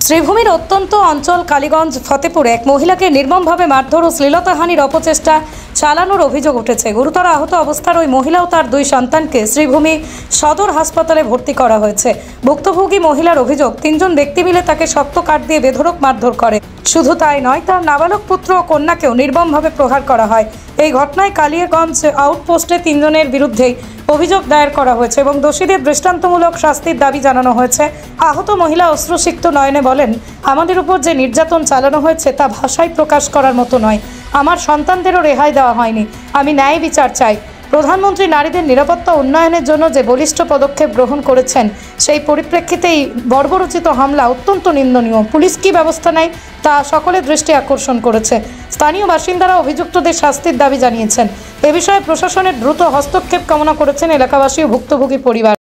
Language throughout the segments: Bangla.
শ্রীভূমির অত্যন্ত অঞ্চল কালীগঞ্জ ফতেপুরে এক মহিলাকে নির্মমভাবে মারধর ও শ্লীলতাহানির অপচেষ্টা চালানোর অভিযোগ উঠেছে। গুরুতর আহত অবস্থার ওই মহিলা ও তার দুই সন্তানকে শ্রীভূমি সদর হাসপাতালে ভর্তি করা হয়েছে। ভুক্তভোগী মহিলার অভিযোগ, তিনজন ব্যক্তি মিলে তাকে শক্ত কাঠ দিয়ে বেধড়ক মারধর করে। শুধু তাই নয়, তার নাবালক পুত্র ও কন্যাকেও নির্মমভাবে প্রহার করা হয়। এই ঘটনায় কালিয়াগঞ্জ আউটপোস্টে তিনজনের বিরুদ্ধেই অভিযোগ দায়ের করা হয়েছে এবং দোষীদের দৃষ্টান্তমূলক শাস্তির দাবি জানানো হয়েছে। আহত মহিলা অশ্রুসিক্ত নয়নে বলেন, আমাদের উপর যে নির্যাতন চালানো হয়েছে তা ভাষায় প্রকাশ করার মতো নয়। আমার সন্তানদেরও রেহাই দেওয়া হয়নি। আমি ন্যায় বিচার চাই। প্রধানমন্ত্রী নারীদের নিরাপত্তা উন্নয়নের জন্য যে বলিষ্ঠ পদক্ষেপ গ্রহণ করেছেন, সেই পরিপ্রেক্ষিতেই বর্বরোচিত হামলা অত্যন্ত নিন্দনীয়। পুলিশ কী ব্যবস্থা নেয় তা সকলের দৃষ্টি আকর্ষণ করেছে। স্থানীয় বাসিন্দারা অভিযুক্তদের শাস্তির দাবি জানিয়েছেন। এ বিষয়ে প্রশাসনের দ্রুত হস্তক্ষেপ কামনা করেছেন এলাকাবাসী ও ভুক্তভোগী পরিবার।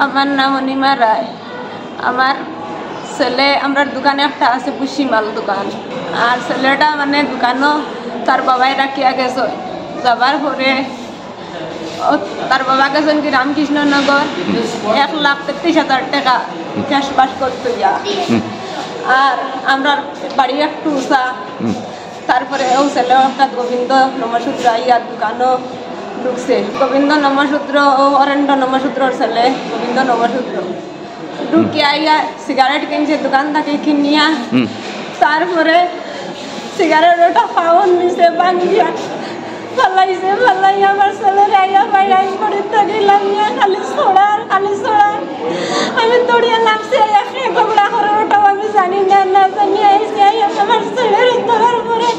আমার নাম অনিমা রায়। আমার ছেলে, আমরা দোকানে একটা আছে পুষি মাল দোকান, আর ছেলেটা মানে দোকানও তার বাবাই রাখিয়া গেছে। যাবার পরে তার বাবা গেছেন কি রামকৃষ্ণনগর, 1,33,000 টাকা ক্যাশ পাস করতে যা। আর আমরা বাড়ি একটু উষা। তারপরে ও ছেলে একটা গোবিন্দ নমসূত্র ইয়ার দোকানও ঢুকছে। গোবিন্দ নমসূত্র ও অরেন্দ্র নমসূত্রর ছেলে গোবিন্দ নমসূত্র ঢুকিয়া ইয়া সিগারেট কিনছে দোকান থেকে কিনিয়া। তারপরে সিগারেট ওটা পাওয়ার নিচে বাঙ্গিয়া ফালাইছে। ফালাই আমার ছেলের আইয়া বাইরাই করে থাকিলাম, খালি ছোড়ার খালি ছোড়ার। আমি দৌড়িয়ে নামছি, ঝগড়া করে ওটাও আমি জানি না, না জানি আইসি আমার ছেলের ধরার পরে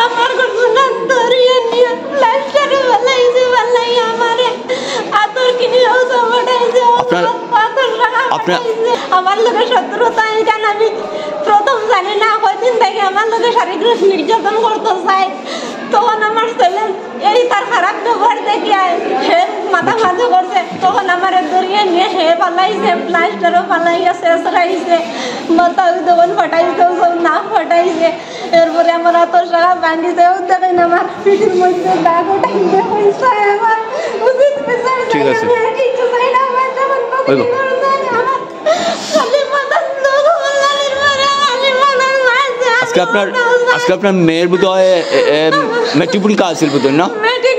আমার ঘটনা ধরিয়ে নিয়ে প্লাস্টারে ফালাইছে। ফালাই আমারে আতর কিনেও জমাটাইছে, আতর রাখা ফালাইছে। আমার লোকের শত্রুতা এখানে আমি প্রথম জানি না, কয়দিন থেকে আমার লোকের শারীরিক নির্যাতন করতে চায়। তখন আমার ছেলে এই তার খারাপ ব্যবহার দেখিয়া সে মাথা ভাঁজো করছে। তখন আমার দরিয়ে নিয়ে সে পালাইছে, প্লাস্টারও পালাইয়া শেষ রাইছে, মাথা দোকান ফাটাইছে, সব না ফাটাইছে। এরপরে আমার অত সারা ভাঙিছে, দেখেন আমার পিঠির মধ্যে দাগ ওঠাইছে। পয়সা আমার উচিত বিচার চাই, আমি কিছু চাই না। আমার যেমন পকেটে করে দেয়, আমার খালি মাথা লোক বলার পরে খালি মাথার মাঝে। আজকে আপনার মেয়ের বোধ হয় মেট্রিক পরীক্ষা আছিল বোধ হয় না? মেট্রিক